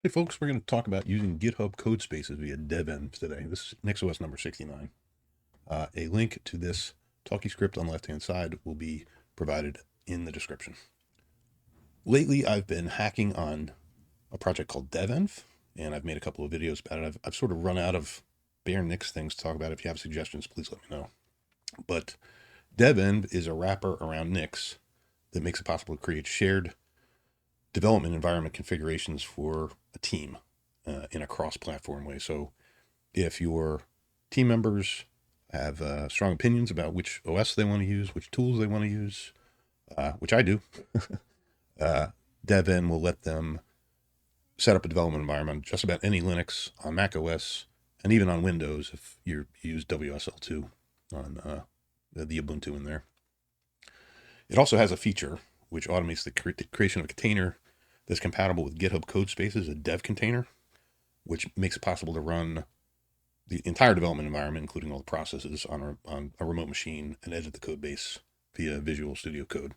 Hey folks, we're going to talk about using GitHub Codespaces via Devenv today. This is NixOS number 69. A link to this talkie script on the left-hand side will be provided in the description. Lately, I've been hacking on a project called Devenv, and I've made a couple of videos about it. I've sort of run out of bare Nix things to talk about. If you have suggestions, please let me know. But Devenv is a wrapper around Nix that makes it possible to create shared development environment configurations for a team in a cross-platform way. So if your team members have strong opinions about which OS they want to use, which tools they want to use, which I do, Devenv will let them set up a development environment just about any Linux on Mac OS and even on Windows if you use WSL2 on the Ubuntu in there. It also has a feature which automates the creation of a container that's compatible with GitHub Codespaces, a dev container, which makes it possible to run the entire development environment, including all the processes, on a remote machine and edit the code base via Visual Studio Code.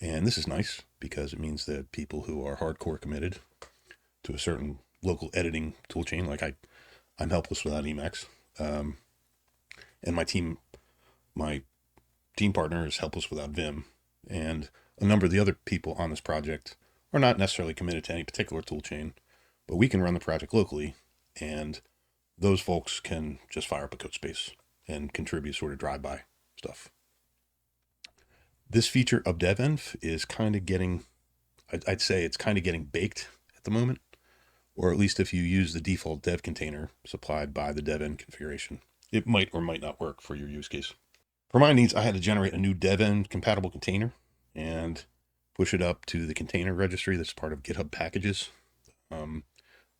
And this is nice because it means that people who are hardcore committed to a certain local editing toolchain, like I'm helpless without Emacs, and my team partner is helpless without Vim, and a number of the other people on this project are not necessarily committed to any particular toolchain, but we can run the project locally, and those folks can just fire up a code space and contribute sort of drive-by stuff. This feature of Devenv is kind of getting, I'd say it's kind of getting baked at the moment, or at least if you use the default dev container supplied by the Devenv configuration, it might or might not work for your use case. For my needs, I had to generate a new Devenv compatible container and push it up to the container registry that's part of GitHub packages.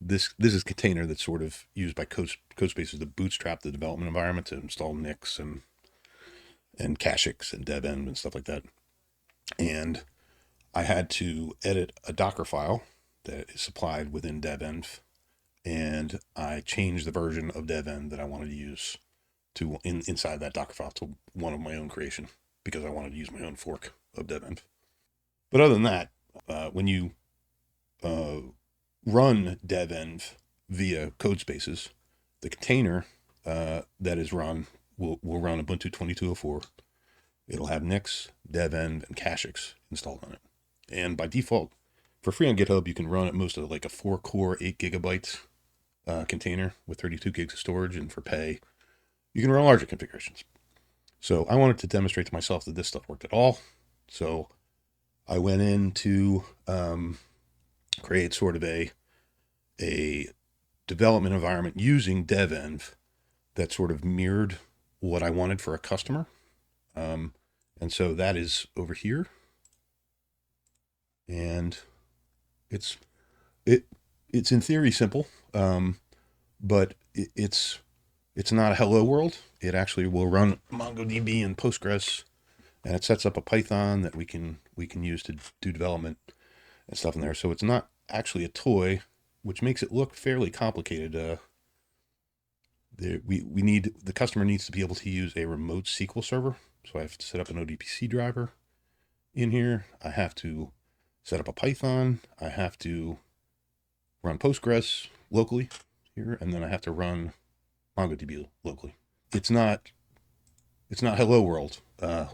This is a container that's sort of used by Codespaces to bootstrap the development environment to install Nix and Cachix and Devenv and stuff like that. And I had to edit a Docker file that is supplied within Devenv, and I changed the version of Devenv that I wanted to use to inside that Docker file to one of my own creation because I wanted to use my own fork of Devenv. But other than that, when you run Devenv via Codespaces, the container that is run will run Ubuntu 22.04. It'll have Nix, Devenv, and Cachix installed on it. And by default, for free on GitHub, you can run at most of like a 4-core, 8 gigabyte container with 32 gigs of storage. And for pay, you can run larger configurations. So I wanted to demonstrate to myself that this stuff worked at all. So I went in to create sort of a development environment using Devenv that sort of mirrored what I wanted for a customer. And so that is over here. And it's in theory simple, but it's not a hello world. It actually will run MongoDB and Postgres, and it sets up a Python that we can use to do development and stuff in there. So it's not actually a toy, which makes it look fairly complicated. The customer needs to be able to use a remote SQL server. So I have to set up an ODPC driver in here. I have to set up a Python. I have to run Postgres locally here, and then I have to run MongoDB locally. It's not hello world,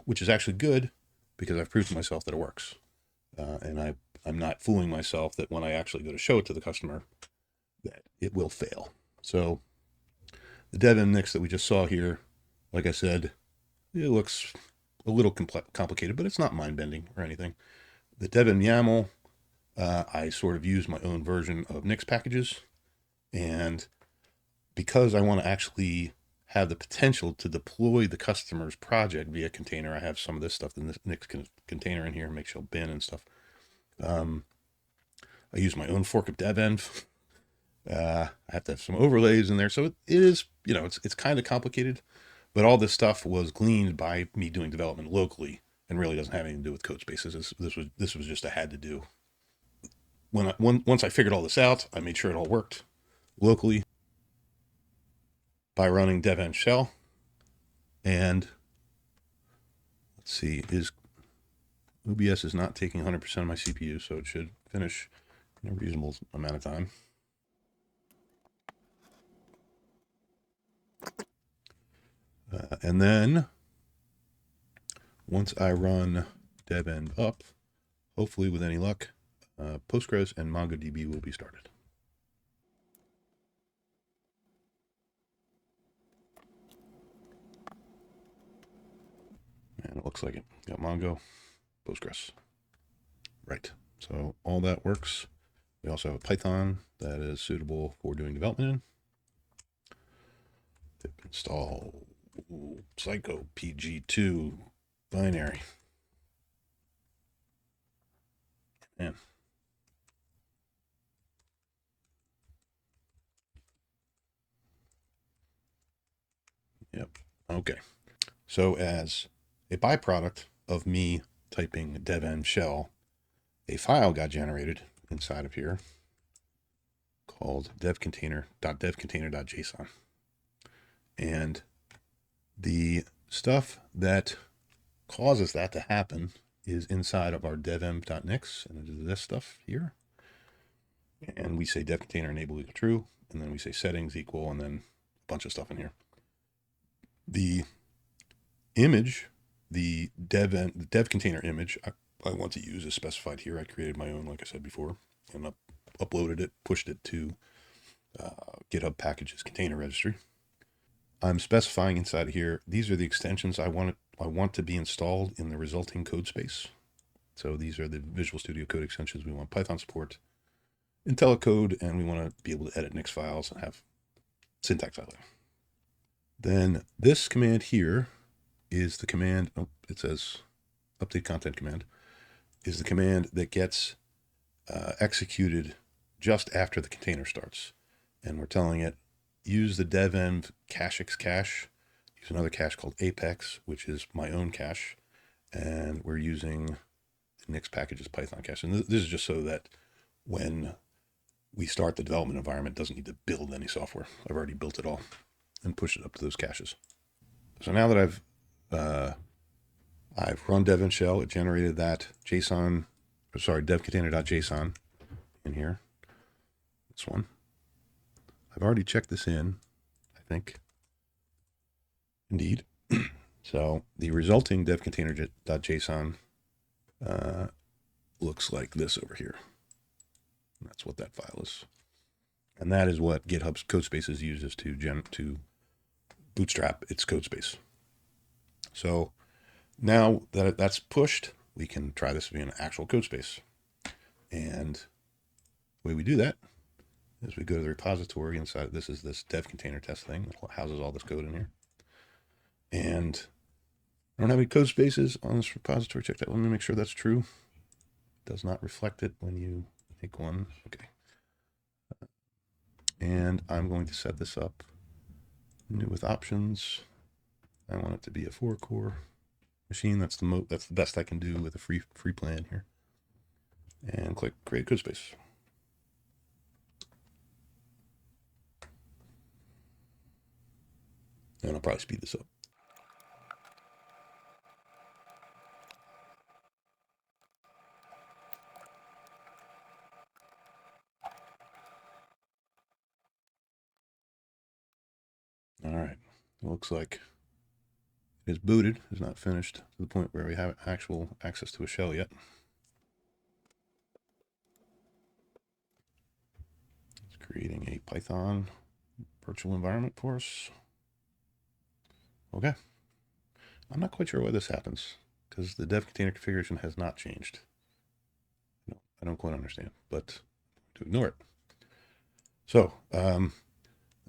which is actually good because I've proved to myself that it works. And I'm not fooling myself that when I actually go to show it to the customer that it will fail. So the Devenv Nix that we just saw here, like I said, it looks a little complicated, but it's not mind-bending or anything. The Devenv YAML, I sort of use my own version of Nix packages, and because I want to actually have the potential to deploy the customer's project via container, I have some of this stuff in this Nix container in here, make sure bin and stuff. I use my own fork of Devenv. I have to have some overlays in there, so it is, it's kind of complicated, but all this stuff was gleaned by me doing development locally and really doesn't have anything to do with Codespaces. This was just a had to do. Once I figured all this out, I made sure it all worked locally by running Devenv shell. And let's see, OBS is not taking 100% of my CPU, so it should finish in a reasonable amount of time. And then once I run Devenv up, hopefully with any luck, Postgres and MongoDB will be started. And it looks like it. Got Mongo, Postgres. Right. So all that works. We also have a Python that is suitable for doing development in. Pip install Psycho PG2 binary. Man. Yep. Okay. So as a byproduct of me typing devenv shell, a file got generated inside of here called devcontainer.devcontainer.json. And the stuff that causes that to happen is inside of our devenv.nix, and it is this stuff here. And we say devcontainer enable equal true, and then we say settings equal, and then a bunch of stuff in here. The image, the dev container image I want to use is specified here. I created my own, like I said before, and uploaded it, pushed it to GitHub Packages container registry. I'm specifying inside of here, these are the extensions I want to be installed in the resulting code space. So these are the Visual Studio Code extensions. We want Python support, IntelliCode, and we want to be able to edit Nix files and have syntax outline. Then this command here is the command, it says update content command, is the command that gets executed just after the container starts. And we're telling it, use the devenv cachex cache, use another cache called Apex, which is my own cache, and we're using Nix packages Python cache. And this is just so that when we start the development environment, it doesn't need to build any software. I've already built it all and pushed it up to those caches. So now that I've run devenv shell, it generated that devcontainer.json in here. This one. I've already checked this in, I think. Indeed. So the resulting devcontainer.json looks like this over here. That's what that file is. And that is what GitHub Codespaces uses to bootstrap its code space. So now that that's pushed, we can try this to be an actual code space. And the way we do that is we go to the repository inside. This is this dev container test thing that houses all this code in here. And I don't have any code spaces on this repository. Check that. Let me make sure that's true. It does not reflect it when you make one. Okay. And I'm going to set this up new with options. I want it to be a 4-core machine. That's the best I can do with a free plan here. And click create code space. And I'll probably speed this up. All right, it looks like it is booted. It's not finished to the point where we have actual access to a shell yet. It's creating a Python virtual environment for us. Okay. I'm not quite sure why this happens because the dev container configuration has not changed. No, I don't quite understand, but to ignore it. So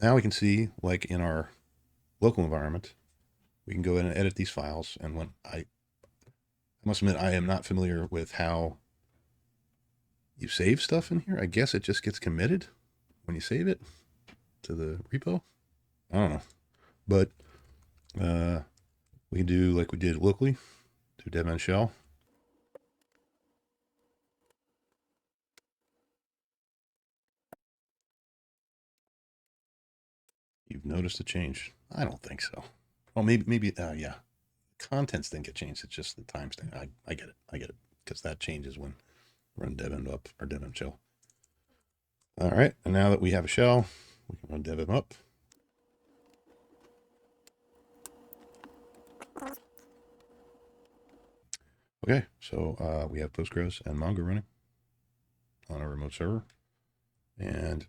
now we can see, like in our local environment, we can go in and edit these files. And when I must admit, I am not familiar with how you save stuff in here. I guess it just gets committed when you save it to the repo. I don't know, but we can do like we did locally, do devenv shell. You've noticed a change? I don't think so. Well, maybe, yeah. Contents didn't get changed. It's just the timestamp. I get it. Because that changes when run devenv up or devenv shell. All right, and now that we have a shell, we can run devenv up. Okay, so we have Postgres and Mongo running on a remote server. And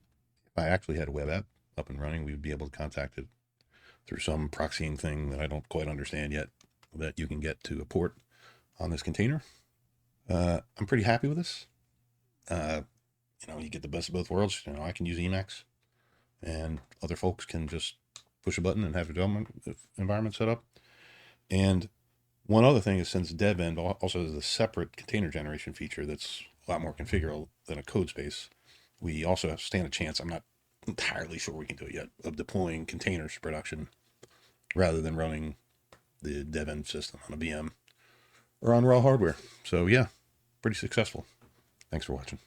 if I actually had a web app up and running, we would be able to contact it through some proxying thing that I don't quite understand yet that you can get to a port on this container. I'm pretty happy with this. You get the best of both worlds. I can use Emacs, and other folks can just push a button and have a development environment set up. And one other thing is, since Devenv also has a separate container generation feature that's a lot more configurable than a code space, we also stand a chance, I'm not entirely sure we can do it yet, of deploying containers to production rather than running the Devenv system on a VM or on raw hardware. So yeah, pretty successful. Thanks for watching.